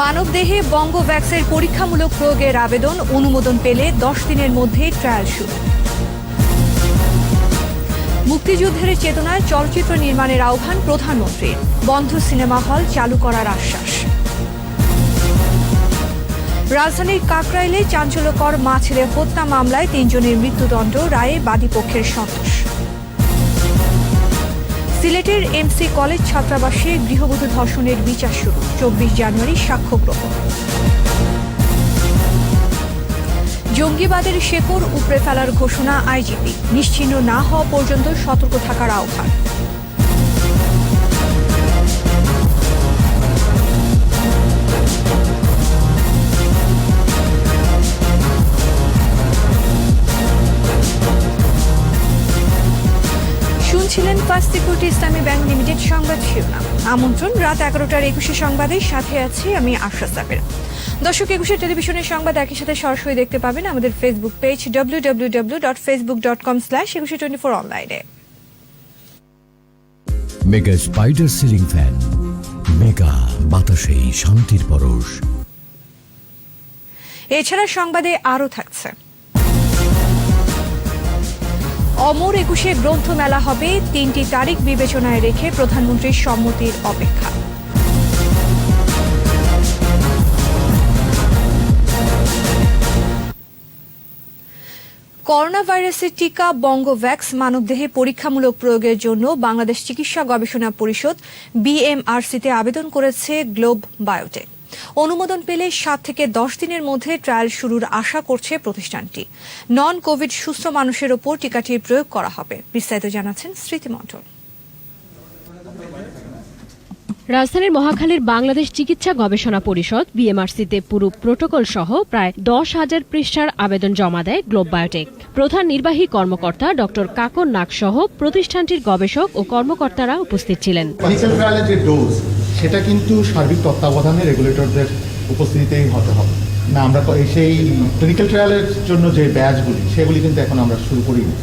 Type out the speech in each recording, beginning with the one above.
মানবদেহে বঙ্গভ্যাক্সের পরীক্ষামূলক প্রয়োগের আবেদন অনুমোদন পেলে 10 দিনের মধ্যে ট্রায়াল শুরু। মুক্তিযুদ্ধের চেতনায় চলচ্চিত্র নির্মাণের আহ্বান প্রধানমন্ত্রীর, বন্ধ সিনেমা হল চালু করার আশ্বাস। রাজধানীর কাকরাইলে চাঞ্চল্যকর মা ছেলে হত্যা মামলায় 3 জনের মৃত্যুদণ্ড, রায়ে বাদীপক্ষের সন্তোষ। সিলেটের এমসি কলেজ ছাত্রাবাসে গৃহবধূ ধর্ষণের বিচার শুরু, 24 জানুয়ারি সাক্ষ্য গ্রহণ। জঙ্গিবাদের শেকড় উপড়ে ফেলার ঘোষণা আইজিপি, নিশ্চিহ্ন না হওয়া পর্যন্ত সতর্ক থাকার আহ্বান। শুনছিলেন ফার্স্ট সিকিউরিটি ইসলামী ব্যাংক লিমিটেড সংবাদ শিরোনাম। আমন্ত্রণ রাত 11টার 21 সংবাদের সাথে আছি আমি আশরাফ সাবের। দর্শক, 21 টেলিভিশনের সংবাদ একই সাথে সরাসরি দেখতে পাবেন আমাদের ফেসবুক পেজ www.facebook.com/2124 অনলাইনে। Mega spider ceiling fan, mega বাতাসে শান্তির পরশ। এছাড়া সংবাদে আরও থাকছে, অমর 21 গ্রন্থমেলা হবে, 3টি তারিখ বিবেচনায় রেখে প্রধানমন্ত্রীর সম্মতির অপেক্ষা। করোনা ভাইরাসের টিকা বঙ্গভ্যাক্স মানবদেহে পরীক্ষামূলক প্রয়োগের জন্য বাংলাদেশ চিকিৎসা গবেষণা পরিষদ BMRCতে আবেদন করেছে গ্লোব বায়োটেক। অনুমোদন পেলে 7 থেকে 10 দিনের মধ্যে ট্রায়াল শুরুর আশা করছে প্রতিষ্ঠানটি। নন কোভিড সুস্থ মানুষের ওপর টিকাটির প্রয়োগ করা হবে। বিস্তারিত জানাচ্ছেন স্মৃতি মণ্ডল। রাজধানীর মহাখালীর বাংলাদেশ চিকিৎসা গবেষণা পরিষদ BMRCতে পুরো প্রোটোকল সহ প্রায় 10,000 পৃষ্ঠার আবেদন জমা দেয় গ্লোব বায়োটেক। প্রধান নির্বাহী কর্মকর্তা ডক্টর কাকন নাগ সহ প্রতিষ্ঠানটির গবেষক ও কর্মকর্তারা উপস্থিত ছিলেন। ক্লিনিক্যাল ট্রায়ালের যে ডোজ সেটা কিন্তু সার্বিক তত্ত্বাবধানে রেগুলেটরদের উপস্থিতিতেই হতে হবে না। আমরা সেই ক্লিনিক্যাল ট্রায়ালের জন্য যে ব্যাচগুলি সেগুলি কিন্তু এখন আমরা শুরু করিনি,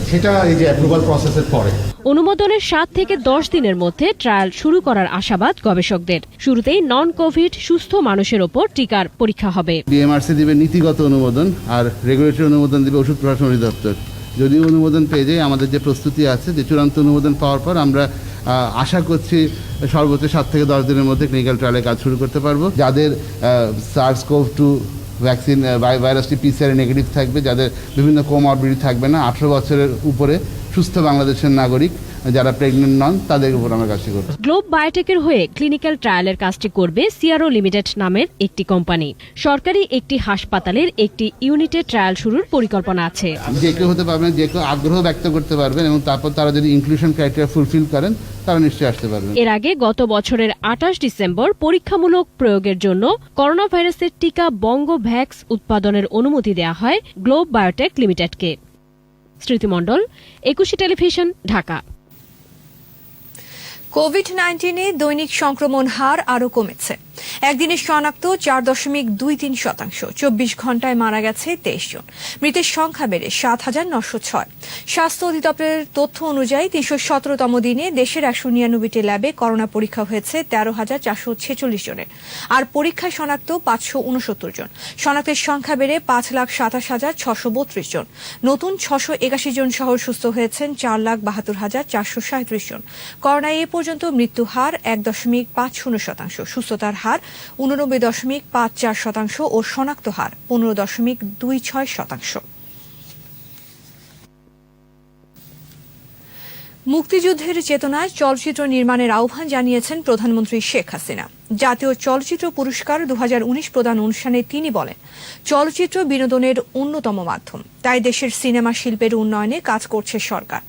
সেটা এই যে অ্যাপ্রুভাল প্রসেসের পরে। অনুমোদনের 7 থেকে 10 দিনের মধ্যে ট্রায়াল শুরু করার আশাবাদ গবেষকদের। শুরুতেই নন কোভিড সুস্থ মানুষের ওপর টিকার পরীক্ষা হবে। BMRC দিবে নীতিগত অনুমোদন আর রেগুলেটরি অনুমোদন দিবে ওষুধ প্রশাসন অধিদপ্তর। যদি অনুমোদন পেয়ে যাই, আমাদের যে প্রস্তুতি আছে, যে চূড়ান্ত অনুমোদন পাওয়ার পর আমরা আশা করছি সর্বোচ্চ 7 থেকে 10 দিনের মধ্যে ক্লিনিক্যাল ট্রায়ালে কাজ শুরু করতে পারবো। যাদের SARS-CoV-2 ভ্যাকসিন ভাইরাসটি PCR নেগেটিভ থাকবে, যাদের বিভিন্ন কোমরবিডিটি থাকবে না, 18 বছরের উপরে সুস্থ বাংলাদেশের নাগরিক যারা প্রেগনেন্ট নন, তাদের উপর আমরা কাজটি করব। গ্লোব বায়োটেকের হয়ে ক্লিনিক্যাল ট্রায়ালের কাজটি করবে সিআরও লিমিটেড নামের একটি কোম্পানি। সরকারি একটি হাসপাতালের একটি ইউনিটে ট্রায়াল শুরুর পরিকল্পনা আছে। যে কেউ হতে পারবেন, যে কেউ আগ্রহ ব্যক্ত করতে পারবেন এবং তারপর তারা যদি ইনক্লুশন ক্রাইটেরিয়া ফুলফিল করেন তারা নিশ্চয়ই আসতে পারবেন। এর আগে গত বছরের 28 ডিসেম্বর পরীক্ষামূলক প্রয়োগের জন্য করোনা ভাইরাসের টিকা বঙ্গভ্যাক্স উৎপাদনের অনুমতি দেওয়া হয় গ্লোব বায়োটেক লিমিটেডকে। স্মৃতি মণ্ডল, 21 টেলিভিশন, ঢাকা। কোভিড-19-এ দৈনিক সংক্রমণ হার আরও কমেছে। একদিনে শনাক্ত 4.23%। 24 ঘন্টায় মারা গেছে 23 জন। মৃতের সংখ্যা বেড়ে 7,906। স্বাস্থ্য অধিদপ্তরের তথ্য অনুযায়ী 317তম দিনে দেশের 199টি ল্যাবে করোনা পরীক্ষা হয়েছে 13,446 জনের। আর পরীক্ষায় শনাক্ত 569 জন। শনাক্তের সংখ্যা বেড়ে 5,27,632 জন। নতুন 681 জন সহ সুস্থ হয়েছেন 4,72,437 জন। করোনায় এ পর্যন্ত মৃত্যু হার 1.50%, সুস্থতার হার 89.54% ও শনাক্ত হার 15.26%। মুক্তিযুদ্ধের চেতনায় চলচ্চিত্র নির্মাণের আহ্বান জানিয়েছেন প্রধানমন্ত্রী শেখ হাসিনা। জাতীয় চলচ্চিত্র পুরস্কার 2019 প্রদান অনুষ্ঠানে তিনি বলেন, চলচ্চিত্র বিনোদনের অন্যতম মাধ্যম, তাই দেশের সিনেমা শিল্পের উন্নয়নে কাজ করছে সরকার।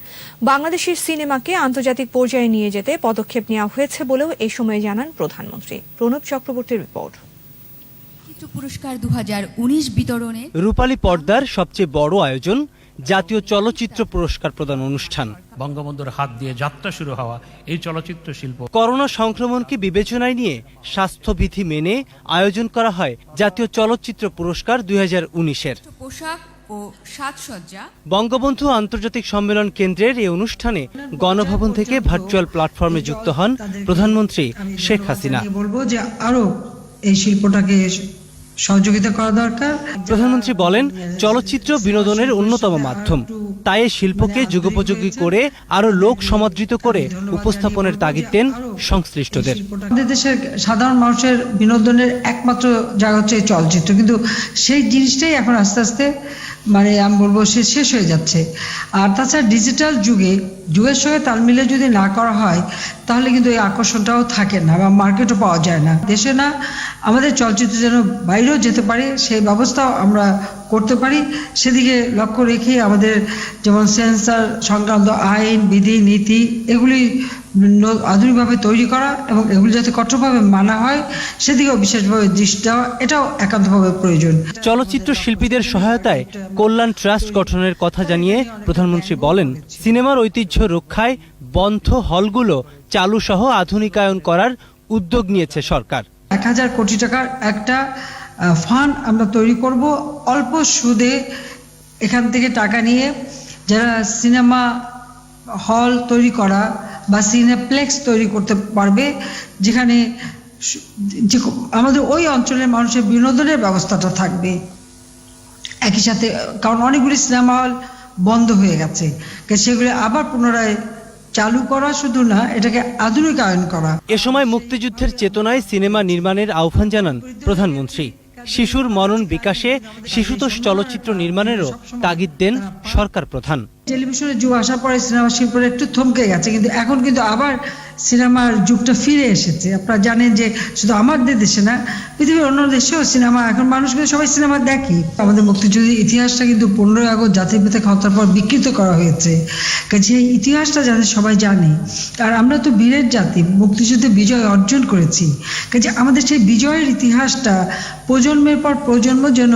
বাংলাদেশের সিনেমাকে আন্তর্জাতিক পর্যায়ে নিয়ে যেতে পদক্ষেপ নেওয়া হয়েছে বলেও এই সময় জানান প্রধানমন্ত্রী। প্রণব চক্রবর্তীর রিপোর্ট। পুরস্কার 2019 বিতরণে রূপালী পর্দার সবচেয়ে বড় আয়োজন জাতীয় চলচ্চিত্র পুরস্কার প্রদান অনুষ্ঠান। বঙ্গবন্ধুর হাত দিয়ে যাত্রা শুরু হওয়া এই চলচ্চিত্র শিল্প করোনা সংক্রমণকে বিবেচনায় নিয়ে স্বাস্থ্যবিধি মেনে আয়োজন করা হয় জাতীয় চলচ্চিত্র পুরস্কার 2019-এর। পোশাক ও সাজসজ্জা। বঙ্গবন্ধু আন্তর্জাতিক সম্মেলন কেন্দ্রের এই অনুষ্ঠানে গণভবন থেকে ভার্চুয়াল প্ল্যাটফর্মে যুক্ত হন প্রধানমন্ত্রী শেখ হাসিনা। বলবো যে আরো এই শিল্পটাকে সহযোগিতা করা দরকার। প্রধানমন্ত্রী বলেন, চলচ্চিত্র বিনোদনের অন্যতম মাধ্যম, তাই এই শিল্পকে যুগোপযোগী করে আরো লোক সমাদৃত করে উপস্থাপনের তাগিদ দেন সংশ্লিষ্টদের। আমাদের দেশের সাধারণ মানুষের বিনোদনের একমাত্র জায়গা হচ্ছে এই চলচ্চিত্র, কিন্তু সেই জিনিসটাই এখন আস্তে আস্তে আমি বলবো শেষ হয়ে যাচ্ছে। আর তাছাড়া ডিজিটাল যুগের সঙ্গে তাল মিলে যদি না করা হয় তাহলে কিন্তু এই আকর্ষণটাও থাকে না বা মার্কেটও পাওয়া যায় না। দেশে না, আমাদের চলচ্চিত্র যেন বাইরেও যেতে পারে সেই ব্যবস্থাও আমরা করতে পারি, সেদিকে লক্ষ্য রেখে আমাদের যেমন সেন্সর সংক্রান্ত আইন, বিধি, নীতি এগুলি আধুনিকভাবে তৈরি করা এবং এগুলি যাতে কঠোরভাবে মানা হয় সেদিকেও বিশেষভাবে দৃষ্টি দেওয়া, এটাও একান্তভাবে প্রয়োজন। চলচ্চিত্র শিল্পীদের সহায়তায় কল্যাণ ট্রাস্ট গঠনের কথা জানিয়ে প্রধানমন্ত্রী বলেন, সিনেমার ঐতিহ্য রক্ষায় বন্ধ হলগুলো চালু সহ আধুনিকায়ন করার উদ্যোগ নিয়েছে সরকার। 1000 কোটি টাকার একটা ফান্ড আমরা তৈরি করব, অল্প সুদে এখান থেকে টাকা নিয়ে যারা সিনেমা হল তৈরি করা বা সিনেপ্লেক্স তৈরি করতে পারবে, যেখানে আমাদের ওই অঞ্চলের মানুষের বিনোদনের ব্যবস্থাটা থাকবে একই সাথে। কারণ অনেকগুলি সিনেমা হল বন্ধ হয়ে গেছে, সেগুলো আবার পুনরায় চালু করা, শুধু না এটাকে আধুনিকায়ন করা। এ সময় মুক্তিযুদ্ধের চেতনায় সিনেমা নির্মাণের আহ্বান জানান প্রধানমন্ত্রী। শিশুর মনন বিকাশে শিশুতোষ চলচ্চিত্র নির্মাণেরও তাগিদ দেন সরকার প্রধান। টেলিভিশনের যুগ আসার পরে সিনেমা শিল্পটা একটু থমকে গেছে, কিন্তু এখন কিন্তু আবার সিনেমার যুগটা ফিরে এসেছে। আপনারা জানেন যে শুধু আমাদের দেশে না, পৃথিবীর অন্য দেশেও সিনেমা, এখন মানুষ কিন্তু সবাই সিনেমা দেখে। আমাদের মুক্তিযুদ্ধের ইতিহাসটা কিন্তু 15ই আগস্ট জাতির পিতা হত্যার পর বিকৃত করা হয়েছে, কাজে এই ইতিহাসটা যাতে সবাই জানে। আর আমরা তো বীরের জাতি, মুক্তিযুদ্ধে বিজয় অর্জন করেছি, কাজে আমাদের সেই বিজয়ের ইতিহাসটা প্রজন্মের পর প্রজন্ম যেন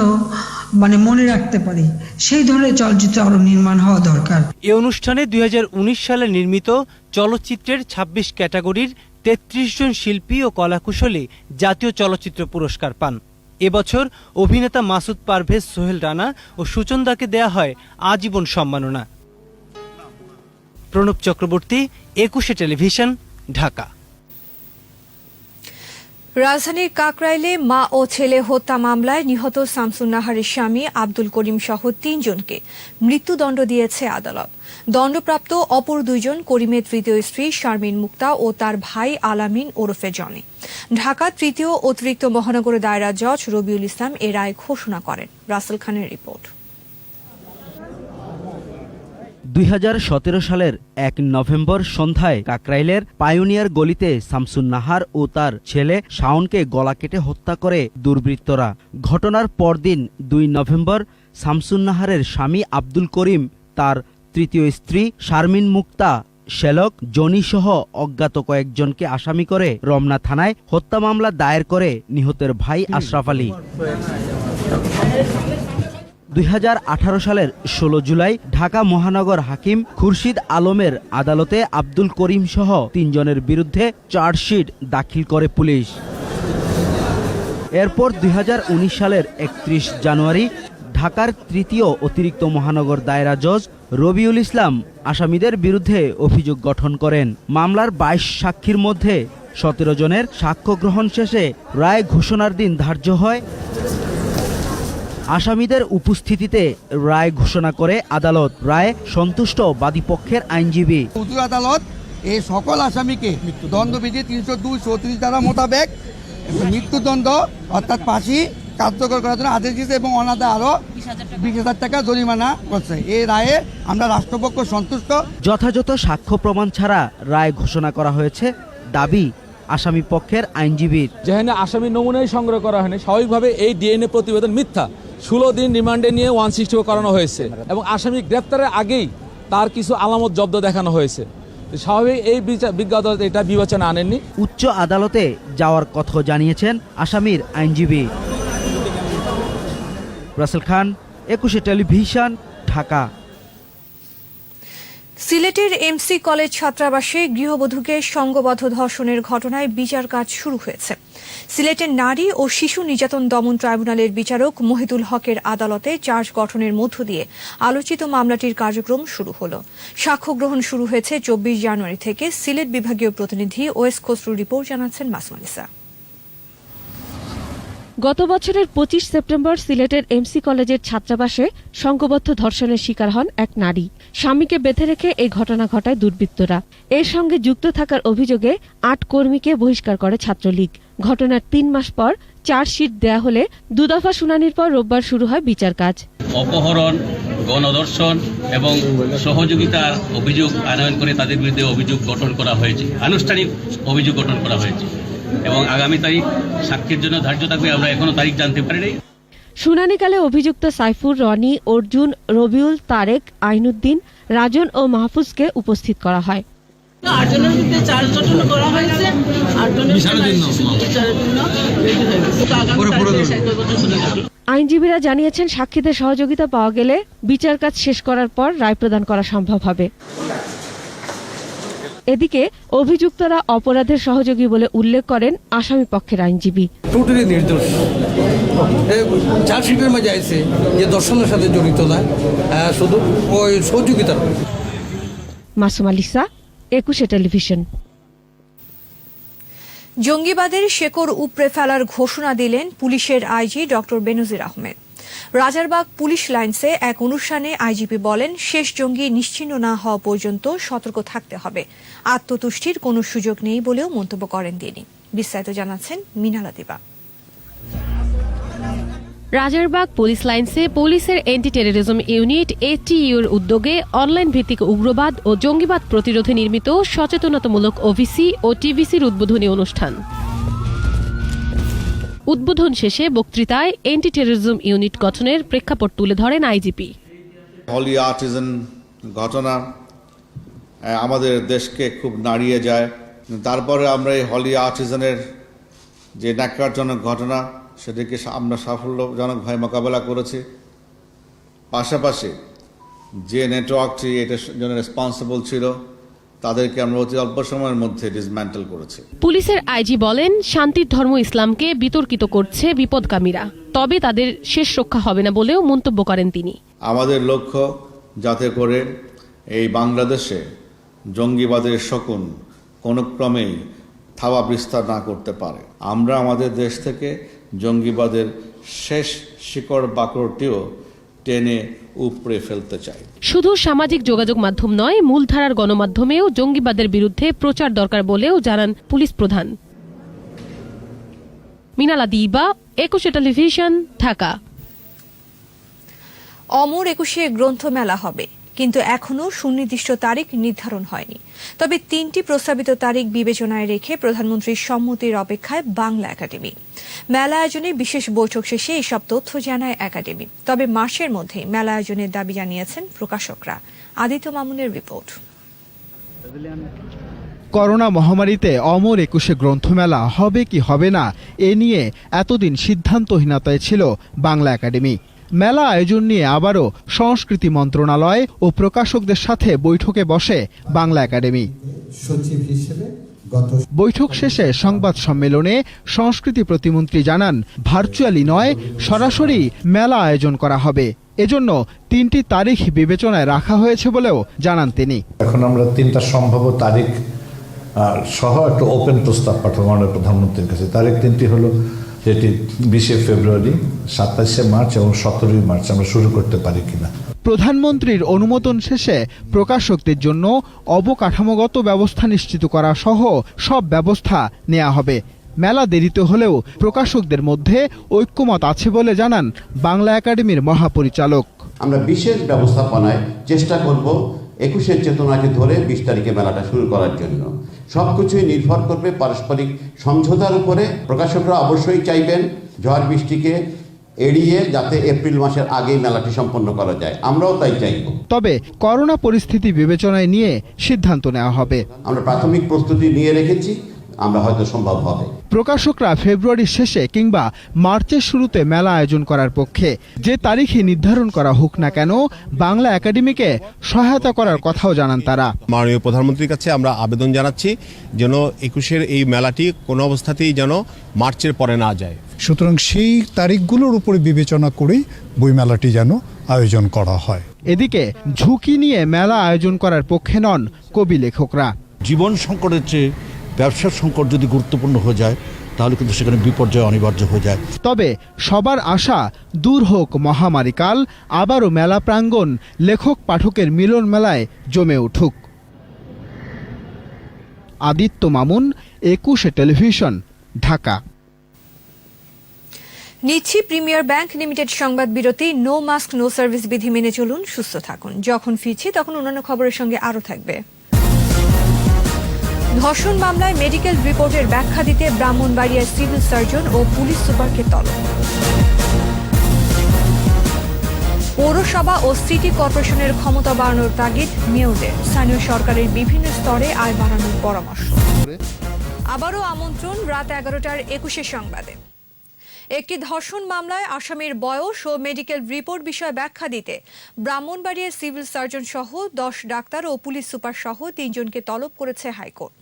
মনে রাখতে পারি, সেই ধরনের চলচ্চিত্র আরো নির্মাণ হওয়া দরকার। এই অনুষ্ঠানে 2019 সালে নির্মিত চলচ্চিত্রের 26 ক্যাটাগরির 33 জন শিল্পী ও কলাকুশলী জাতীয় চলচ্চিত্র পুরস্কার পান। এবছর অভিনেতা মাসুদ পারভেজ, সোহেল রানা ও সুচন্দাকে দেয়া হয় আজীবন সম্মাননা। প্রণব চক্রবর্তী, 21 টেলিভিশন, ঢাকা। রাজধানীর কাকরাইলে মা ও ছেলে হত্যা মামলায় নিহত শামসুন নাহারের স্বামী আব্দুল করিম সহ 3 জনকে মৃত্যুদণ্ড দিয়েছে আদালত। দণ্ডপ্রাপ্ত অপর 2 জন করিমের তৃতীয় স্ত্রী শারমিন মুক্তা ও তার ভাই আলামিন ওরফে জনি। ঢাকা তৃতীয় অতিরিক্ত মহানগর দায়রা জজ রবিউল ইসলাম এ রায় ঘোষণা করেন। রাসেল খানের রিপোর্ট। 2017 সালের 1 নভেম্বর সন্ধ্যায় কাকরাইলের পায়োনিয়ার গলিতে শামসুন নাহার ও তার ছেলে শাওনকে গলা কেটে হত্যা করে দুর্বৃত্তরা। ঘটনার পরদিন 2 নভেম্বর শামসুন নাহারের স্বামী আব্দুল করিম, তার তৃতীয় স্ত্রী শারমিন মুক্তা, শ্যালক জনি সহ অজ্ঞাত কয়েকজনকে আসামি করে রমনা থানায় হত্যা মামলা দায়ের করে নিহতের ভাই আশরাফ আলী। 2018 সালের 16 জুলাই ঢাকা মহানগর হাকিম খুরশিদ আলমের আদালতে আব্দুল করিম সহ 3 জনের বিরুদ্ধে চার্জশিট দাখিল করে পুলিশ। এরপর 2019 সালের 31 জানুয়ারি ঢাকার তৃতীয় অতিরিক্ত মহানগর দায়রা জজ রবিউল ইসলাম আসামিদের বিরুদ্ধে অভিযোগ গঠন করেন। মামলার 22 সাক্ষীর মধ্যে 17 জনের সাক্ষ্য গ্রহণ শেষে রায় ঘোষণার দিন ধার্য হয়। আসামিদের উপস্থিতিতে রায় ঘোষণা করে আদালত। রায়ে সন্তুষ্ট বাদীপক্ষের আইনজীবী। উচ্চ আদালত এই সকল আসামিকে দণ্ডবিধি 302-34 ধারা মোতাবেক মৃত্যুদণ্ড অর্থাৎ ফাঁসি কার্যকর করার জন্য আদেশ দিয়েছে এবং অনাদা আরো 20,000 টাকা জরিমানা করছে। এই রায়ে আমরা রাষ্ট্রপক্ষ সন্তুষ্ট। যথাযথ সাক্ষ্য প্রমাণ ছাড়া রায় ঘোষণা করা হয়েছে দাবি আসামি পক্ষের আইনজীবীর। যেখানে আসামি নমুনাই সংগ্রহ করা হয়নি, স্বাভাবিকভাবে এই ডিএনএ প্রতিবেদন মিথ্যা। 16 দিন রিমান্ডে নিয়ে 160 করানো হয়েছে এবং আসামি গ্রেপ্তারের আগেই তার কিছু আলামত জব্দ দেখানো হয়েছে। স্বাভাবিক এই বিজ্ঞতা এটা বিবেচনা আনেননি। উচ্চ আদালতে যাওয়ার কথা জানিয়েছেন আসামির আইনজীবী। রাসেল খান, 21 টেলিভিশন, ঢাকা। সিলেটের এমসি কলেজ ছাত্রাবাসে গৃহবধূকে সংঘবদ্ধ ধর্ষণের ঘটনায় বিচার কাজ শুরু হয়েছে। সিলেটের নারী ও শিশু নির্যাতন দমন ট্রাইব্যুনালের বিচারক মহিদুল হকের আদালতে চার্জ গঠনের মধ্য দিয়ে আলোচিত মামলাটির কার্যক্রম শুরু হল। সাক্ষ্য গ্রহণ শুরু হয়েছে 24 জানুয়ারি থেকে। সিলেট বিভাগীয় প্রতিনিধি ওয়েস খসরুর রিপোর্ট জানাচ্ছেন মাসুম আলিসা। গত বছরের 25 সেপ্টেম্বর সিলেটের এমসি কলেজের ছাত্রাবাসে সংঘবদ্ধ ধর্ষণের শিকার হন এক নারী। স্বামীকে বেঁধে রেখে এই ঘটনা ঘটায় দুর্বৃত্তরা। এর সঙ্গে যুক্ত থাকার অভিযোগে 8 কর্মীকে বহিষ্কার করে ছাত্রলীগ। ঘটনার 3 মাস পর চার্জশিট দেয়া হলে 2 দফা শুনানির পর রোববার শুরু হয় বিচার কাজ। অপহরণ, গণধর্ষণ এবং সহযোগিতার অভিযোগ আনয়ন করে তাদের বিরুদ্ধে অভিযোগ গঠন করা হয়েছে, আনুষ্ঠানিক অভিযোগ গঠন করা হয়েছে এবং আগামী তারিখ সাক্ষীর জন্য ধার্য থাকবে। আমরা এখনো তারিখ জানতে পারিনি। শুনানিকালে অভিযুক্ত সাইফুর, রনি, অর্জুন, রবিউল, তারেক, আইনুদ্দিন, রাজন ও মাহফুজকে উপস্থিত করা হয়। 8 জনের মধ্যে 4 জন করা হয়েছে, 8 জনের আইনজীবীরা জানিয়েছেন সাক্ষীদের সহযোগিতা পাওয়া গেলে বিচার কাজ শেষ করার পর রায় প্রদান করা সম্ভব হবে। এদিকে অভিযুক্তরা অপরাধের সহযোগী বলে উল্লেখ করেন আসামি পক্ষের আইনজীবী। টোটালি নির্দোষ। চার্জশিটের মধ্যে আছে যে দর্শনের সাথে জড়িত না, শুধু ওই সহযোগিতা। মাসুম আলিসা, 21 টেলিভিশন। জঙ্গিবাদের শেকড় উপড়ে ফেলার ঘোষণা দিলেন পুলিশের আইজি ডক্টর বেনজির আহমেদ। রাজারবাগ পুলিশ লাইন্সে এক অনুষ্ঠানে আইজিপি বলেন, শেষ জঙ্গি নিশ্চিহ্ন না হওয়া পর্যন্ত সতর্ক থাকতে হবে। আত্মতুষ্টির কোনো সুযোগ নেই বলেও মন্তব্য করেন তিনি। বিস্তারিত জানাচ্ছেন মিনালা দিবা। রাজারবাগ পুলিশ লাইন্সে পুলিশের অ্যান্টি টেররিজম ইউনিট ATU এর উদ্যোগে অনলাইন ভিত্তিক উগ্রবাদ ও জঙ্গিবাদ প্রতিরোধে নির্মিত সচেতনতামূলক ওভিসি ও টিভিসির উদ্বোধনী অনুষ্ঠান। উদ্বোধন শেষে বক্তৃতায় অ্যান্টি টেররিজম ইউনিট গঠনের প্রেক্ষাপট তুলে ধরেন আইজিপি। হলি আর্টিজান ঘটনা আমাদের দেশকে খুব নাড়িয়ে যায়। তারপরে আমরা এই হলি আর্টিজানের যে ন্যাক্কারজনক ঘটনা, সেটিকে আমরা সাফল্যজনকভাবে মোকাবেলা করেছি। পাশাপাশি যে নেটওয়ার্কটি এটার জন্য রেসপন্সিবল ছিল, তাদেরকে আমরা অতি অল্প সময়ের মধ্যে ডিসম্যান্টেল করেছি। পুলিশের আইজি বলেন, শান্তির ধর্ম ইসলামকে বিতর্কিত করছে বিপদগামীরা, তবে তাদের শেষ রক্ষা হবে না বলেও মন্তব্য করেন তিনি। আমাদের লক্ষ্য যাতে করে এই বাংলাদেশে জঙ্গিবাদের শকুন কোনো ক্রমেই থাবা বিস্তার না করতে পারে। আমরা আমাদের দেশ থেকে জঙ্গিবাদের শেষ শিকড় বাকড়টিও টেনে উপড়ে ফেলতে চাই। শুধু সামাজিক যোগাযোগ মাধ্যম নয়, মূলধারার গণমাধ্যমেও জঙ্গিবাদের বিরুদ্ধে প্রচার দরকার বলেও জানান পুলিশ প্রধান। মিনালা দিবা, 21 টেলিভিশন, ঢাকা। অমর 21 গ্রন্থমেলা হবে, কিন্তু এখনো সুনির্দিষ্ট তারিখ নির্ধারণ হয়নি। তবে 3টি প্রস্তাবিত তারিখ বিবেচনায় রেখে প্রধানমন্ত্রীর সম্মতির অপেক্ষায় বাংলা একাডেমি। মেলা আয়োজনে বিশেষ বৈঠক শেষে এসব তথ্য জানায় একাডেমি। তবে মাসের মধ্যেই মেলা আয়োজনের দাবি জানিয়েছেন প্রকাশকরা। আদিত্য মামুনের রিপোর্ট। করোনা মহামারীতে অমর 21 গ্রন্থমেলা হবে কি হবে না, এ নিয়ে এতদিন সিদ্ধান্তহীনতায় ছিল বাংলা একাডেমি। মেলা আয়োজন নিয়ে আবারও সংস্কৃতি মন্ত্রণালয় ও প্রকাশকদের সাথে বৈঠকে বসে বাংলা একাডেমি। বৈঠক শেষে সংবাদ সম্মেলনে সংস্কৃতি প্রতিমন্ত্রী জানান, ভার্চুয়ালি নয়, সরাসরি মেলা আয়োজন করা হবে। এজন্য 3টি তারিখ বিবেচনায় রাখা হয়েছে বলেও জানান তিনি। এখন আমরা 3টা সম্ভাব্য তারিখ সহ একটা ওপেন প্রস্তাব পাঠাবো আমাদের প্রধানমন্ত্রীর কাছে। তারিখ 3টি হলো, যেটি 20 ফেব্রুয়ারি, 27 মার্চ এবং 17 মার্চ আমরা শুরু করতে পারি কিনা। প্রধানমন্ত্রীর অনুমোদন শেষে প্রকাশকদের জন্য অবকাঠামোগত ব্যবস্থা নিশ্চিত করা সহ সব ব্যবস্থা নেওয়া হবে। মেলা দেরিতে হলেও প্রকাশকদের মধ্যে ঐক্যমত আছে বলে জানান বাংলা একাডেমির মহাপরিচালক। আমরা বিশেষ ব্যবস্থাপনায় চেষ্টা করব 21 চেতনাকে ধরে 20 তারিখে মেলাটা শুরু করার জন্য। সবকিছুই নির্ভর করবে পারস্পরিক সমঝোতার উপরে। প্রকাশকরা অবশ্যই চাইবেন ঝড় বৃষ্টিকে এড়িয়ে যাতে এপ্রিল মাসের আগেই মেলাটি সম্পন্ন করা যায়, আমরাও তাই চাইব। তবে করোনা পরিস্থিতি বিবেচনায় নিয়ে সিদ্ধান্ত নেওয়া হবে। আমরা প্রাথমিক প্রস্তুতি নিয়ে রেখেছি, আমরা হয়তো সম্ভব হবে। প্রকাশকরা ফেব্রুয়ারির শেষে কিংবা মার্চের শুরুতে মেলা আয়োজন করার পক্ষে। যে তারিখে নির্ধারণ করা হোক না কেন, বাংলা একাডেমিকে সহায়তা করার কথাও জানান তারা। মাননীয় প্রধানমন্ত্রীর কাছে আমরা আবেদন জানাচ্ছি যেন 21 এই মেলাটি কোনো অবস্থাতেই যেন মার্চের পরে না যায়। সুতরাং সেই তারিখগুলোর উপরে বিবেচনা করেই বইমেলাটি যেন আয়োজন করা হয়। এদিকে ঝুঁকি নিয়ে মেলা আয়োজন করার পক্ষে নন কবি লেখকরা। জীবন সংকটের চেয়ে ব্যবসার সংকট যদি গুরুত্বপূর্ণ হয়ে যায়, তাহলে কিন্তু সেখানে বিপর্যয় অনিবার্য হয়ে যায়। তবে সবার আশা দূর হোক মহামারীকাল, আবারও মেলা প্রাঙ্গণ লেখক পাঠকের মিলন মেলায় জমে উঠুক। আদিত্য মামুন, 21 টেলিভিশন, ঢাকা। নিচ্ছি প্রিমিয়ার ব্যাংক লিমিটেড সংবাদ বিরতি। নো মাস্ক নো সার্ভিস বিধি মেনে চলুন, সুস্থ থাকুন। যখন ফিরছি তখন অন্যান্য খবরের সঙ্গে আরও থাকবে। ধর্ষণ মামলায় মেডিকেল রিপোর্টের ব্যাখ্যা দিতে ব্রাহ্মণবাড়িয়ার সিভিল সার্জন ও পুলিশ সুপারকে তলব। পৌরসভা ও সিটি কর্পোরেশনের ক্ষমতা বাড়ানোর তাগিদ মেয়রদের। স্থানীয় সরকারের বিভিন্ন স্তরে আয় বাড়ানোর পরামর্শ। আবারও আমন্ত্রণ রাত 11টার 21 সংবাদে। একটি ধর্ষণ মামলায় আসামির বয়স ও মেডিকেল রিপোর্ট বিষয়ে ব্যাখ্যা দিতে ব্রাহ্মণবাড়িয়ার সিভিল সার্জন সহ 10 ডাক্তার ও পুলিশ সুপার সহ 3 জনকে তলব করেছে হাইকোর্ট।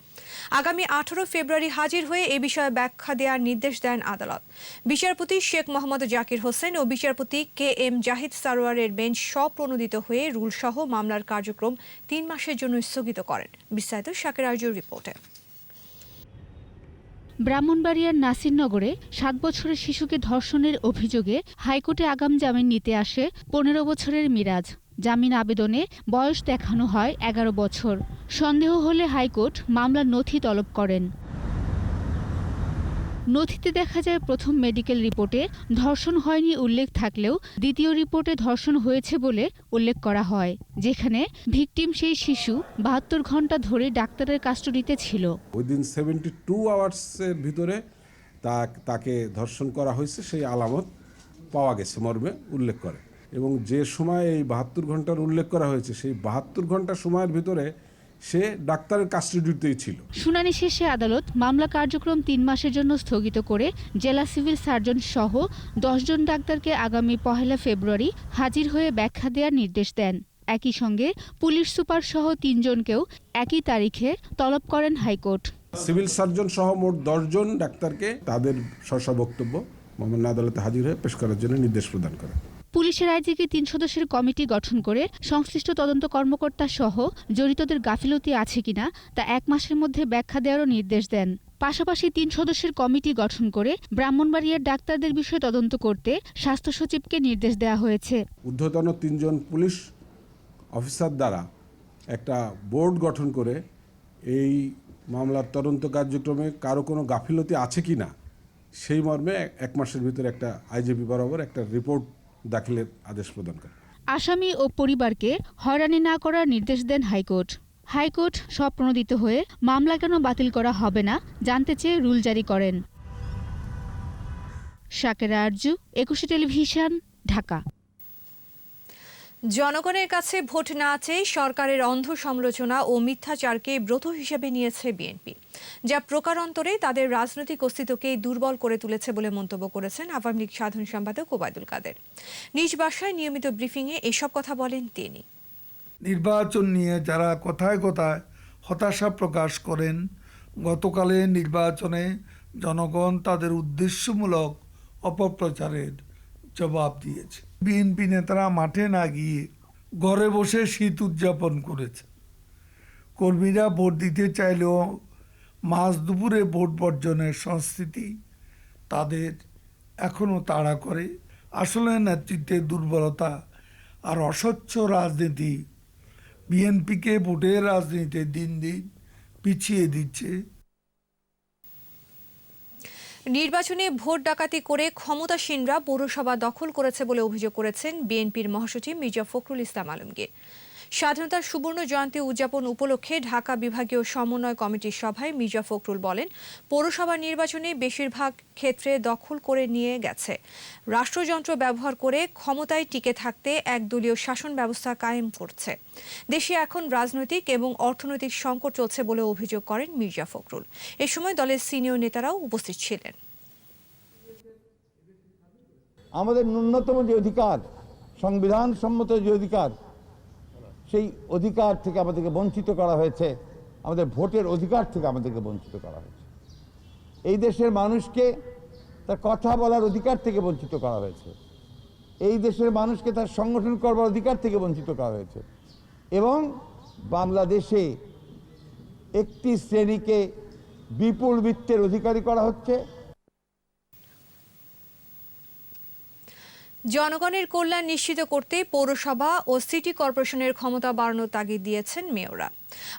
আগামী 18 ফেব্রুয়ারি হাজির হয়ে এ বিষয়ে ব্যাখ্যা দেওয়ার নির্দেশ দেন আদালত। বিচারপতি শেখ মোহাম্মদ জাকির হোসেন ও বিচারপতি KM জাহিদ সারোয়ারের বেঞ্চ স্বপ্রণোদিত হয়ে রুলসহ মামলার কার্যক্রম 3 মাসের জন্য স্থগিত করেন। বিস্তারিত শাকের আরজুর রিপোর্টে। ব্রাহ্মণবাড়িয়ার নাসিরনগরে 7 বছরের শিশুকে ধর্ষণের অভিযোগে হাইকোর্টে আগাম জামিন নিতে আসে 15 বছরের মিরাজ। জামিন আবেদনে বয়স দেখানো হয় 11 বছর। সন্দেহ হলে হাইকোর্ট মামলার নথি তলব করেন। নথিতে দেখা যায় প্রথম মেডিকেল রিপোর্টে ধর্ষণ হয়নি উল্লেখ থাকলেও দ্বিতীয় রিপোর্টে ধর্ষণ হয়েছে বলে উল্লেখ করা হয়, যেখানে ভিকটিম সেই শিশু 72 ঘন্টা ধরে ডাক্তারের কাস্টডিতে ছিল। উইদিন 72 আওয়ার্সের ভিতরে তাকে ধর্ষণ করা হয়েছে সেই আলামত পাওয়া গেছে মর্মে উল্লেখ করে, এবং যে সময় এই 72 ঘন্টার উল্লেখ করা হয়েছে সেই 72 ঘন্টা সময়ের ভিতরে সে ডাক্তারের কাস্টডিতেই ছিল। শুনানি শেষে আদালত মামলা কার্যক্রম 3 মাসের জন্য স্থগিত করে জেলা সিভিল সার্জন সহ 10 জন ডাক্তারকে আগামী 1 ফেব্রুয়ারি হাজির হয়ে ব্যাখ্যা দেওয়ার নির্দেশ দেন। একই সঙ্গে পুলিশ সুপার সহ 3 জনকেও একই তারিখে তলব করেন হাইকোর্ট। সিভিল সার্জন সহ মোট 10 জন ডাক্তারকে তাদের স্ব বক্তব্য মামলা আদালতে হাজির হয়ে পেশ করার জন্য নির্দেশ প্রদান করে। পুলিশের আইজিকে 3 সদস্যের কমিটি গঠন করে সংশ্লিষ্ট তদন্ত কর্মকর্তা সহ জড়িতদের গাফিলতি আছে কিনা তা 1 মাসের মধ্যে ব্যাখ্যা দেওয়ারও নির্দেশ দেন। পাশাপাশি 3 সদস্যের কমিটি গঠন করে ব্রাহ্মণবাড়িয়ার ডাক্তারদের বিষয়ে তদন্ত করতে স্বাস্থ্য সচিবকে নির্দেশ দেওয়া হয়েছে। ঊর্ধ্বতন 3 জন পুলিশ অফিসার দ্বারা একটা বোর্ড গঠন করে এই মামলার তদন্ত কার্যক্রমে কারো কোনো গাফিলতি আছে কিনা সেই মর্মে 1 মাসের ভিতরে একটা আইজিপি বরাবর একটা রিপোর্ট দাখিলের আদেশ প্রদান করে। আসামি ও পরিবারকে হয়রানি না করার নির্দেশ দেন হাইকোর্ট। হাইকোর্ট স্বপ্রণোদিত হয়ে মামলা কেন বাতিল করা হবে না জানতে চেয়ে রুল জারি করেন। শাকের আরজু, 21 টেলিভিশন, ঢাকা। জনগণের কাছে ভোট না চেয়ে সরকারের অন্ধ সমালোচনা ও মিথ্যাচারকে ব্রত হিসেবে নিয়েছে বিএনপি, যা প্রকারান্তরে তাদের রাজনৈতিক অস্তিত্বকে দুর্বল করে তুলেছে বলে মন্তব্য করেছেন আওয়ামী লীগ সাধারণ সম্পাদক ওবায়দুল কাদের। নিজ বাসায় নিয়মিত ব্রিফিংয়ে এসব কথা বলেন তিনি। নির্বাচন নিয়ে যারা কথায় কথায় হতাশা প্রকাশ করেন, গতকালের নির্বাচনে জনগণ তাদের উদ্দেশ্যমূলক অপপ্রচারের জবাব দিয়েছে। বিএনপি নেতারা মাঠে না গিয়ে ঘরে বসে শীত উদযাপন করেছে। কর্মীরা ভোট দিতে চাইলেও মাঝ দুপুরে ভোট বর্জনের সংস্কৃতি তাদের এখনও তাড়া করে। আসলে নেতৃত্বের দুর্বলতা আর অস্বচ্ছ রাজনীতি বিএনপিকে ভোটের রাজনীতিতে দিন দিন পিছিয়ে দিচ্ছে। নির্বাচনে ভোট ডাকাতি করে ক্ষমতাসীনরা পৌরসভা দখল করেছে বলে অভিযোগ করেছেন বিএনপির মহাসচিব মির্জা ফখরুল ইসলাম আলমগীর। স্বাধীনতার সুবর্ণ জয়ন্তী উদযাপন উপলক্ষে ঢাকা বিভাগীয় সমন্বয় কমিটির সভায় মির্জা ফখরুল বলেন, পৌরসভা নির্বাচনে বেশিরভাগ ক্ষেত্রে দখল করে নিয়ে গেছে। রাষ্ট্রযন্ত্র ব্যবহার করে ক্ষমতায় টিকে থাকতে একদলীয় শাসন ব্যবস্থা কায়েম করছে। দেশে এখন রাজনৈতিক এবং অর্থনৈতিক সংকট চলছে বলে অভিযোগ করেন মির্জা ফখরুল। এ সময় দলের সিনিয়র নেতারাও উপস্থিত ছিলেন। আমাদের ন্যূনতম যে অধিকার, সংবিধান সম্মত যে অধিকার, সেই অধিকার থেকে আমাদেরকে বঞ্চিত করা হয়েছে। আমাদের ভোটের অধিকার থেকে আমাদেরকে বঞ্চিত করা হয়েছে। এই দেশের মানুষকে তার কথা বলার অধিকার থেকে বঞ্চিত করা হয়েছে। এই দেশের মানুষকে তার সংগঠন করবার অধিকার থেকে বঞ্চিত করা হয়েছে। এবং বাংলাদেশে একটি শ্রেণীকে বিপুল বৃত্তের অধিকারী করা হচ্ছে, জনগণের কল্যাণ নিশ্চিত করতে পৌরসভা ও সিটি কর্পোরেশনের ক্ষমতা বাড়ানোর তাগিদ দিয়েছেন মেয়ররা।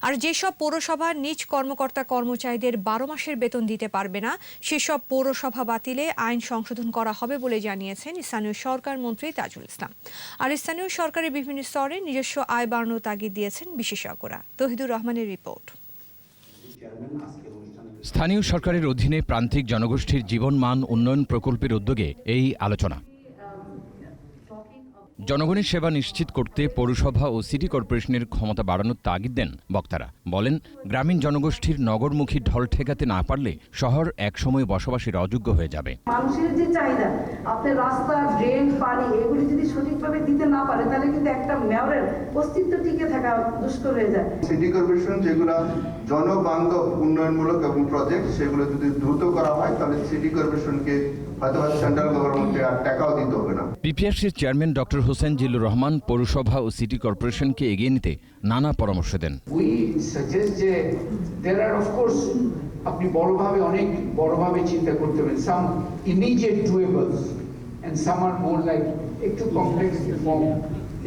আর যেসব পৌরসভা নিজ কর্মকর্তা কর্মচারীদের 12 মাসের বেতন দিতে পারবে না, সেসব পৌরসভা বাতিলে আইন সংশোধন করা হবে বলে জানিয়েছেন স্থানীয় সরকার মন্ত্রী তাজুল ইসলাম। আর স্থানীয় সরকারের বিভিন্ন স্তরে নিজস্ব আয় বাড়ানোর তাগিদ দিয়েছেন বিশেষজ্ঞরা। তহিদুর রহমানের রিপোর্ট। স্থানীয় সরকারের অধীনে প্রান্তিক জনগোষ্ঠীর জীবনমান উন্নয়ন প্রকল্পের উদ্যোগে এই আলোচনা। জনগণের সেবা নিশ্চিত করতে পৌরসভা ও সিটি কর্পোরেশনের ক্ষমতা বাড়ানোর তাগিদ দেন বক্তারা। বলেন, গ্রামীণ জনগোষ্ঠীর নগরমুখী ঢল ঠেকাতে না পারলে শহর একসময় বসবাসের অযোগ্য হয়ে যাবে। মানুষের যে চাহিদা, আপনার রাস্তা, ড্রেন, পানি এগুলি যদি সঠিকভাবে দিতে না পারে, তাহলে কিন্তু একটা মেয়রের অস্তিত্ব টিকে থাকা দুষ্কর হয়ে যায়। সিটি কর্পোরেশন যেগুলো জনবান্ধব উন্নয়নমূলক এবং প্রজেক্ট, সেগুলো যদি দ্রুত করা হয়, তাহলে সিটি কর্পোরেশনকে হয়তো সেন্ট্রাল গভর্নমেন্টে আর টাকাও দিতে হবে না। পিপিআরসির চেয়ারম্যান ডক্টর হোসেন জিল্লুর রহমান পৌরসভা ও সিটি কর্পোরেশনকে এগিয়ে নিতে নানা পরামর্শ দেন। আপনি বড়ভাবে, অনেক বড়ভাবে চিন্তা করতে হবে। Some immediate doables and some are more like একটু কমপ্লেক্স রিফর্ম,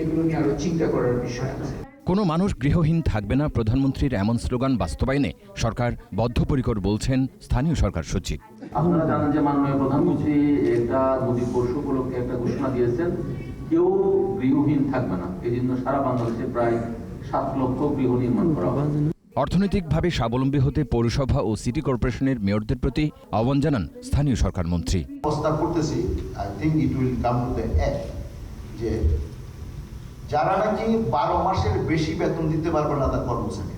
এগুলো নিয়ে আরো চিন্তা করার বিষয় আছে। কোনো মানুষ গৃহহীন থাকবে না, প্রধানমন্ত্রীর এমন স্লোগান বাস্তবায়নে সরকার বদ্ধপরিকর বলছেন স্থানীয় সরকার সচিব। আপনারা জানেন যে মাননীয় প্রধানমন্ত্রী এটা মোদীর পরশু উপলক্ষে একটা ঘোষণা দিয়েছেন, কেউ গৃহহীন থাকবে না। এই জন্য সারা বাংলাদেশে প্রায় 7 লক্ষ গৃহ নির্মাণ করা হবে। অর্থনৈতিকভাবে স্বাবলম্বী হতে পৌরসভা ও সিটি কর্পোরেশনের মেয়রদের প্রতি আহ্বান জানান স্থানীয় সরকার মন্ত্রী। প্রস্তাব করতেছি, I think it will come to the end, যে যারা নাকি 12 মাসের বেশি বেতন দিতে পারবে না তার কর্মচারী,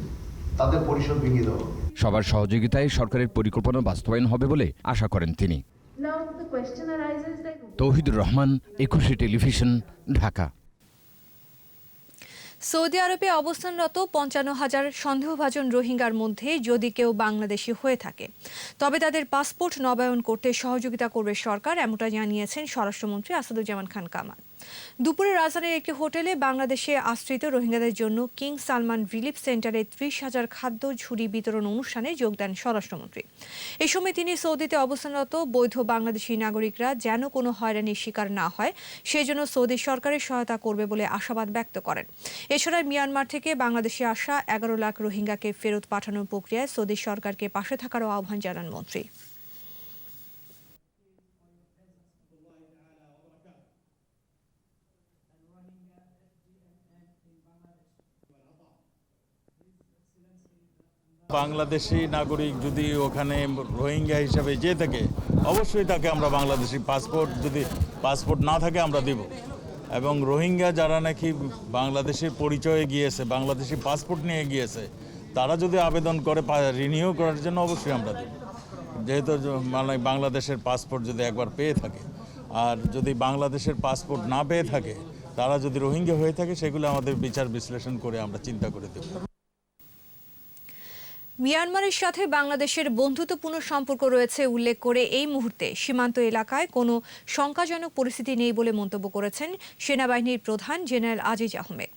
তাদের পরিষদ ভেঙে দেওয়া হবে। সবার সহযোগিতায় সরকারের পরিকল্পনা বাস্তবায়ন হবে বলে আশা করেন তিনি। তৌহিদুর রহমান, 21 টেলিভিশন, ঢাকা। সৌদি আরবে অবস্থানরত 55,000 সন্দেহভাজন রোহিঙ্গার মধ্যে যদি কেউ বাংলাদেশি হয়ে থাকে, তবে তাদের পাসপোর্ট নবায়ন করতে সহযোগিতা করবে সরকার, এমনটা জানিয়েছেন স্বরাষ্ট্রমন্ত্রী আসাদুজ্জামান খান কামাল। দুপুরে রাজধানীর একটি হোটেলে বাংলাদেশে আশ্রিত রোহিঙ্গাদের জন্য কিং সালমান রিলিফ সেন্টারে 30,000 খাদ্য ঝুড়ি বিতরণ অনুষ্ঠানে যোগ দেন স্বরাষ্ট্রমন্ত্রী। এ সময় তিনি সৌদিতে অবস্থানরত বৈধ বাংলাদেশি নাগরিকরা যেন কোনো হয়রানির শিকার না হয়, সেজন্য সৌদি সরকারের সহায়তা করবে বলে আশাবাদ ব্যক্ত করেন। এছাড়া মিয়ানমার থেকে বাংলাদেশে আসা 11 লাখ রোহিঙ্গাকে ফেরত পাঠানোর প্রক্রিয়ায় সৌদি সরকারকে পাশে থাকারও আহ্বান জানান মন্ত্রী। বাংলাদেশি নাগরিক যদি ওখানে রোহিঙ্গা হিসাবে যেয়ে থাকে, অবশ্যই তাকে আমরা বাংলাদেশি পাসপোর্ট না থাকে আমরা দেব। এবং রোহিঙ্গা যারা নাকি বাংলাদেশের পরিচয়ে গিয়েছে, বাংলাদেশি পাসপোর্ট নিয়ে গিয়েছে, তারা যদি আবেদন করে রিনিউ করার জন্য অবশ্যই আমরা দেব। যেহেতু মানে বাংলাদেশের পাসপোর্ট যদি একবার পেয়ে থাকে, আর যদি বাংলাদেশের পাসপোর্ট না পেয়ে থাকে, তারা যদি রোহিঙ্গা হয়ে থাকে, সেগুলো আমাদের বিচার বিশ্লেষণ করে আমরা চিন্তা করে দেব। মিয়ানমারের সাথে বাংলাদেশের বন্ধুত্বপূর্ণ সম্পর্ক রয়েছে উল্লেখ করে এই মুহূর্তে সীমান্ত এলাকায় কোনো শঙ্কাজনক পরিস্থিতি নেই বলে মন্তব্য করেছেন সেনাবাহিনীর প্রধান জেনারেল আজিজ আহমেদ।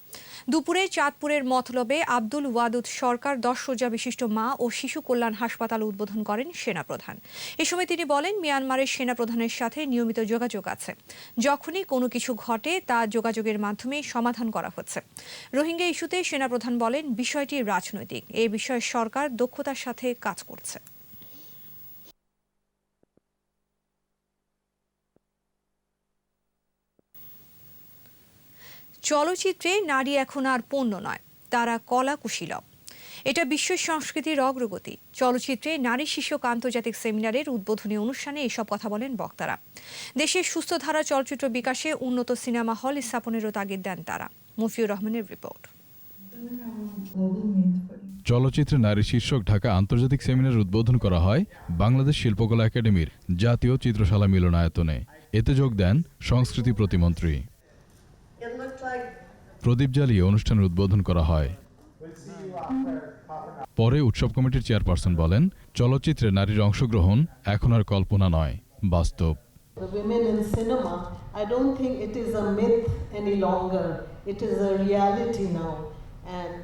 দুপুরে চাঁদপুরের মতলবে আব্দুল ওয়াদুদ সরকার 10 শয্যা বিশিষ্ট মা ও শিশু কল্যাণ হাসপাতাল উদ্বোধন করেন সেনাপ্রধান। এ সময় তিনি বলেন, মিয়ানমারের সেনাপ্রধানের সাথে নিয়মিত যোগাযোগ আছে, যখনই কোনো কিছু ঘটে তা যোগাযোগের মাধ্যমে সমাধান করা হচ্ছে। রোহিঙ্গা ইস্যুতে সেনাপ্রধান বলেন, বিষয়টি রাজনৈতিক, এই বিষয়ে সরকার দক্ষতার সাথে কাজ করছে। চলচ্চিত্রে নারী এখন আর পণ্য নয়, তারা কলা কুশীলব। এটা বিশ্ব সংস্কৃতির অগ্রগতি। চলচ্চিত্রে নারী শীর্ষক আন্তর্জাতিক সেমিনারের উদ্বোধনী অনুষ্ঠানে এসব কথা বলেন বক্তারা। দেশের সুস্থধারা চলচ্চিত্র বিকাশে উন্নত সিনেমা হল স্থাপনেরও তাগিদ দেন তারা। মফিউর রহমানের রিপোর্ট। চলচ্চিত্রে নারী শীর্ষক ঢাকা আন্তর্জাতিক সেমিনার উদ্বোধন করা হয় বাংলাদেশ শিল্পকলা একাডেমির জাতীয় চিত্রশালা মিলনায়তনে। এতে যোগ দেন সংস্কৃতি প্রতিমন্ত্রী। প্রদীপ জ্বালিয়ে অনুষ্ঠানের উদ্বোধন করা হয়। পরে উৎসব কমিটির চেয়ারপারসন বলেন, চলচ্চিত্রে নারীর অংশগ্রহণ এখন আর কল্পনা নয়, বাস্তব। The women in cinema, I don't think it is a myth any longer. It is a reality now, and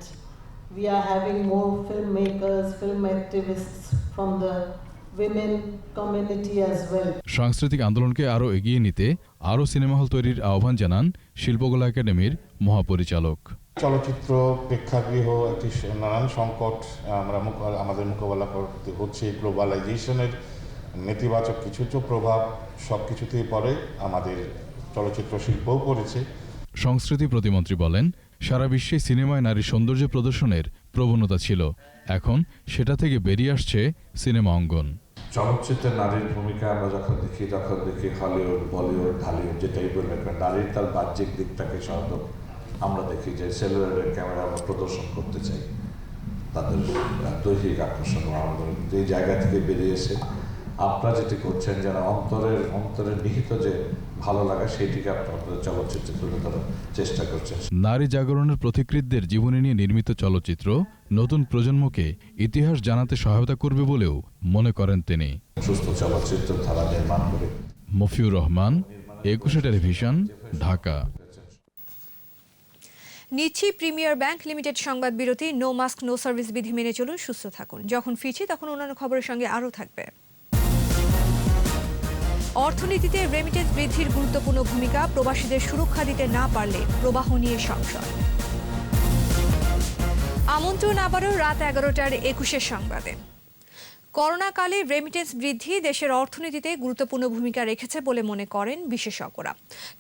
we are having more filmmakers, film activists from the women community as well. সাংস্কৃতিক আন্দোলনকে আরও এগিয়ে নিতে আরও cinema hall তৈরির আহ্বান জানান শিল্পকলা একাডেমির মহাপরিচালক। চলচ্চিত্র প্রেক্ষাগৃহ একটি নানান সংকট আমাদের মোকাবেলা করতে হচ্ছে। গ্লোবালাইজেশনের নেতিবাচক কিছু প্রভাব সব কিছুতেই পড়ে, আমাদের চলচ্চিত্র শিল্পও পড়েছে। সংস্কৃতি প্রতিমন্ত্রী বলেন, সারা বিশ্বে সিনেমায় নারীর সৌন্দর্য প্রদর্শনের প্রবণতা ছিল, এখন সেটা থেকে বেরিয়ে আসছে সিনেমা অঙ্গন। চলচ্চিত্রে নারীর ভূমিকা আমরা যখন দেখি হলিউড, বলিউড, ঢালিউড, যেটাই বলবেন, নারীর তার বাহ্যিক দিকটাকে সাধারণত আমরা দেখি যে সেলুলারের ক্যামেরা আমরা প্রদর্শন করতে চাই, তাদের দৈহিক আকর্ষণ আমাদের যে জায়গা থেকে বেরিয়ে এসে আপনারা যেটি করছেন যেন অন্তরের নিহিত যে ভালো লাগা সেইটিকে আপনাদের চলচ্চিত্রে তুলে ধরার চেষ্টা করছেন। নারী জাগরণের পথিকৃতদের জীবনী নিয়ে নির্মিত চলচ্চিত্র নতুন প্রজন্মকে ইতিহাস জানাতে সহায়তা করবে বলেও মনে করেন তিনি। সুস্থ চলচ্চিত্র ধারা নির্মাণ করে। মফিউর রহমান, ২১ টেলিভিশন, ঢাকা। নিচ্ছি প্রিমিয়ার ব্যাংক লিমিটেড সংবাদ বিরতি। নো মাস্ক নো সার্ভিস বিধি মেনে চলুন, সুস্থ থাকুন। যখন ফিরছি তখন অন্যান্য খবরের সঙ্গে আরও থাকবে। অর্থনীতিতে রেমিটেন্স বৃদ্ধির গুরুত্বপূর্ণ ভূমিকা, প্রবাসীদের সুরক্ষা দিতে না পারলে প্রবাহ নিয়ে সংশয়। আমন্ত্রণ আবারও রাত ১১টার ২১ সংবাদে। করোনাকালে রেমিটেন্স বৃদ্ধি দেশের অর্থনীতিতে গুরুত্বপূর্ণ ভূমিকা রেখেছে বলে মনে করেন বিশেষজ্ঞরা।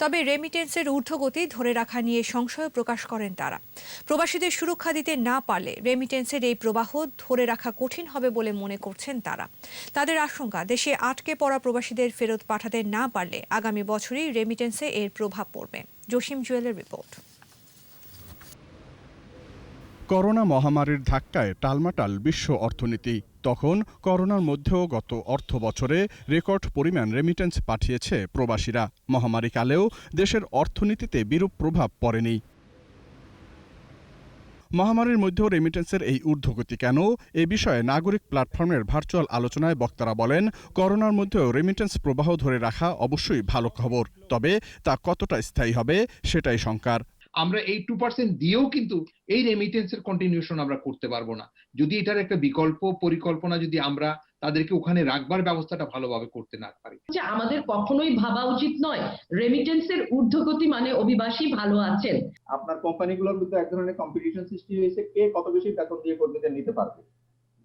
তবে রেমিটেন্সের ঊর্ধ্বগতি ধরে রাখা নিয়ে সংশয় প্রকাশ করেন তারা। প্রবাসীদের সুরক্ষা দিতে না পারলে রেমিটেন্সের এই প্রবাহ ধরে রাখা কঠিন হবে বলে মনে করছেন তারা। তাদের আশঙ্কা, দেশে আটকে পড়া প্রবাসীদের ফেরত পাঠাতে না পারলে আগামী বছরই রেমিটেন্সে এর প্রভাব পড়বে। জসিম জুয়েলের রিপোর্ট। করোনা মহামারীর ধাক্কায় টালমাটাল বিশ্ব অর্থনীতি। তখন করোনার মধ্যেও গত অর্থ বছরে রেকর্ড পরিমাণ রেমিটেন্স পাঠিয়েছে প্রবাসীরা। মহামারীকালেও দেশের অর্থনীতিতে বিরূপ প্রভাব পড়েনি। মহামারীর মধ্যেও রেমিটেন্সের এই ঊর্ধ্বগতি কেন, এ বিষয়ে নাগরিক প্ল্যাটফর্মের ভার্চুয়াল আলোচনায় বক্তারা বলেন, করোনার মধ্যেও রেমিটেন্স প্রবাহ ধরে রাখা অবশ্যই ভালো খবর, তবে তা কতটা স্থায়ী হবে সেটাই শঙ্কার। আমরা এই 2% দিয়েও কিন্তু এই রেমিটেন্সের কন্টিনিউশন আমরা করতে পারবো না যদি এটার একটা বিকল্প পরিকল্পনা যদি আমরা তাদেরকে ওখানে রাখবার ব্যবস্থাটা ভালোভাবে করতে না পারি। আমাদের কখনোই ভাবা উচিত নয় রেমিটেন্সের ঊর্ধ্বগতি মানে অভিবাসী ভালো আছেন। আপনার কোম্পানিগুলোর মধ্যে এক ধরনের কম্পিটিশন সৃষ্টি হয়েছে, কে কত বেশি বেতন দিয়ে কর্মীদের নিতে পারবে,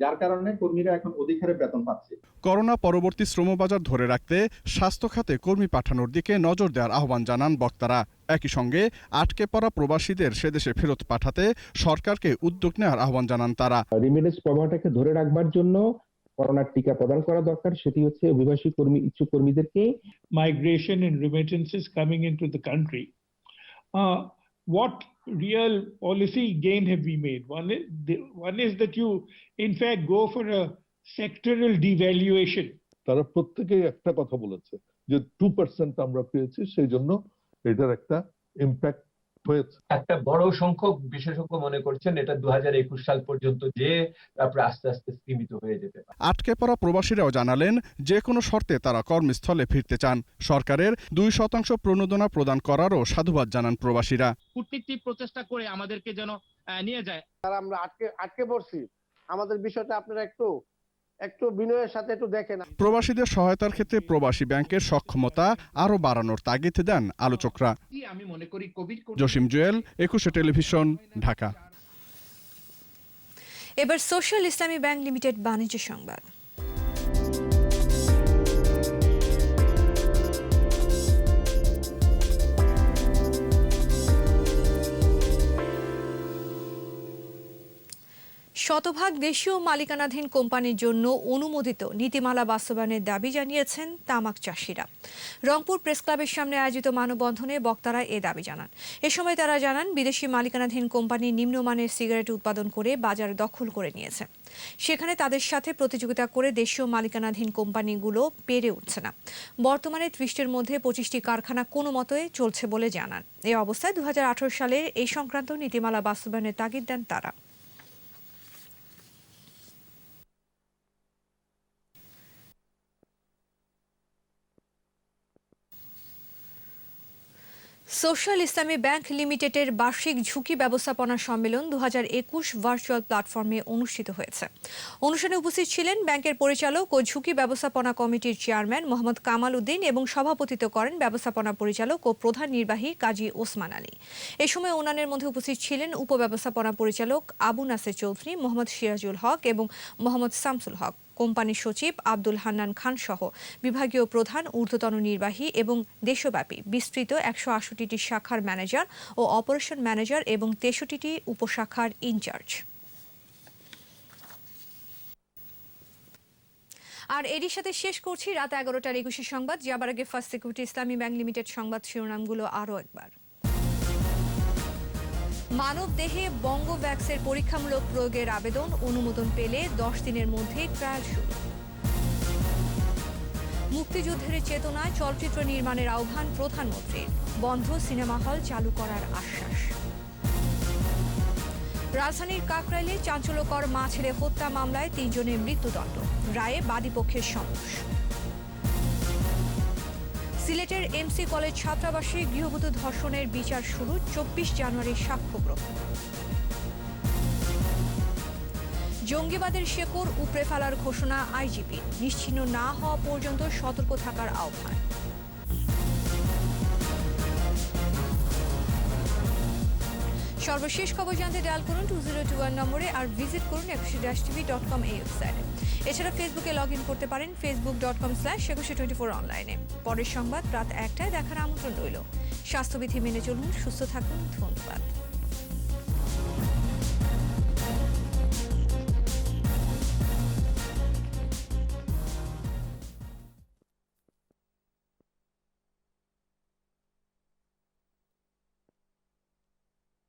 যার কারণে কর্মীরা এখন অধিক হারে বেতন পাচ্ছে। করোনা পরবর্তী শ্রমবাজার ধরে রাখতে স্বাস্থ্য খাতে কর্মী পাঠানোর দিকে নজর দেওয়ার আহ্বান জানান বক্তারা। একই সঙ্গে আটকে পড়া প্রবাসীদের সেদেশে ফেরত পাঠাতে সরকারকে উদ্যোগ নেওয়ার আহ্বান জানান তারা। রেমিটেন্স প্রবাহটাকে ধরে রাখবার জন্য করোনার টিকা প্রদান করা দরকার, সেটি হচ্ছে অভিবাসী কর্মী ইচ্ছুক কর্মীদেরকে। Migration in remittances coming into the country, what real policy gain have we made? One is that you in fact go for a sectoral devaluation. তারা প্রত্যেকেই একটা কথা বলেছে যে 2% আমরা পেয়েছি, সেই জন্য এটার একটা ইম্প্যাক্ট হয়েছে। একটা বড় সংখ্যক বিশেষজ্ঞ মনে করছেন এটা 2021 সাল পর্যন্ত যে তারপরে আস্তে আস্তে সীমিত হয়ে যেতে পারে। আটকে পড়া প্রবাসীরাও জানালেন, যে কোনো শর্তে তারা কর্মস্থলে ফিরতে চান। সরকারের 2% প্রণোদনা প্রদান করারও সাধুবাদ জানান প্রবাসীরা। কূটনীতিক প্রচেষ্টা করে আমাদেরকে যেন নিয়ে যায়। তারা আমরা আটকে পড়ছি, আমাদের বিষয়টা আপনারা একটু বিনয়ের সাথে একটু দেখেন। প্রবাসীদের সহায়তার ক্ষেত্রে প্রবাসী ব্যাংকের সক্ষমতা আরও বাড়ানোর তাগিদ দেন আলোচকরা। আমি মনে করি জসিম জুয়েল, 21 টেলিভিশন, ঢাকা। এবার সোশ্যাল ইসলামী ব্যাংক লিমিটেড বাণিজ্য সংবাদ। শতভাগ দেশীয় মালিকানাধীন কোম্পানির জন্য অনুমোদিত নীতিমালা বাস্তবায়নের দাবি জানিয়েছেন তামাক চাষিরা। রংপুর প্রেস ক্লাবের সামনে আয়োজিত মানববন্ধনে বক্তারা এ দাবি জানান। এ সময় তারা জানান, বিদেশি মালিকানাধীন কোম্পানি নিম্নমানের সিগারেট উৎপাদন করে বাজার দখল করে নিয়েছে। সেখানে তাদের সাথে প্রতিযোগিতা করে দেশীয় মালিকানাধীন কোম্পানিগুলো পেরে উঠছে না। বর্তমানে 30টির মধ্যে 25টি কারখানা কোনো মতে চলছে বলে জানান। এই অবস্থায় 2018 সালের এই সংক্রান্ত নীতিমালা বাস্তবায়নের তাগিদ দেন তারা। সোশ্যাল ইসলামী ব্যাংক লিমিটেডের বার্ষিক ঝুঁকি ব্যবস্থাপনা সম্মেলন 2021 ভার্চুয়াল প্ল্যাটফর্মে অনুষ্ঠিত হয়েছে। অনুষ্ঠানে উপস্থিত ছিলেন ব্যাংকের পরিচালক ও ঝুঁকি ব্যবস্থাপনা কমিটির চেয়ারম্যান মোহাম্মদ কামাল উদ্দিন এবং সভাপতিত্ব করেন ব্যবস্থাপনা পরিচালক ও প্রধান নির্বাহী কাজী ওসমান আলী। এ সময় অন্যান্যের মধ্যে উপস্থিত ছিলেন উপব্যবস্থাপনা পরিচালক আবু নাসের চৌধুরী, মোহাম্মদ সিরাজুল হক এবং মোহাম্মদ শামসুল হক, কোম্পানির সচিব আব্দুল হান্নান খান সহ বিভাগীয় প্রধান, ঊর্ধ্বতন নির্বাহী এবং দেশব্যাপী বিস্তৃত 168টি শাখার ম্যানেজার ও অপারেশন ম্যানেজার এবং 63টি উপশাখার ইনচার্জ। আর এরই সাথে শেষ করছি রাত 11টার 21 সংবাদ। যাবার আগে ফার্স্ট সিকিউরিটি ইসলামী ব্যাংক লিমিটেড সংবাদ শিরোনামগুলো আরও একবার। মানব দেহে বঙ্গভ্যাক্সের পরীক্ষামূলক প্রয়োগের আবেদন অনুমোদন পেলে 10 দিনের মধ্যে ট্রায়াল শুরু। মুক্তিযুদ্ধের চেতনায় চলচ্চিত্র নির্মাণের আহ্বান প্রধানমন্ত্রীর, বন্ধ সিনেমা হল চালু করার আশ্বাস। রাজধানীর কাকরাইলে চাঞ্চল্যকর মা ছেলে হত্যা মামলায় 3 জনের মৃত্যুদণ্ড, রায়ে বাদীপক্ষের সন্তোষ। সিলেটের এমসি কলেজ ছাত্রাবাসে গৃহবধূ ধর্ষণের বিচার শুরু, 24 জানুয়ারি সাক্ষ্য গ্রহণ। জঙ্গিবাদের শেকড় উপড়ে ফেলার ঘোষণা আইজিপি, নিশ্চিহ্ন না হওয়া পর্যন্ত সতর্ক থাকার আহ্বান। সর্বশেষ খবর জানতে ডায়াল করুন 2021 নম্বরে আর ভিজিট করুন 21-tv.com এই ওয়েবসাইটে। এছাড়া ফেসবুকে লগ ইন করতে পারেন facebook.com/2124 অনলাইনে। পরের সংবাদ রাত 1টায় দেখার আমন্ত্রণ রইল। স্বাস্থ্যবিধি মেনে চলুন, সুস্থ থাকুন, ধন্যবাদ।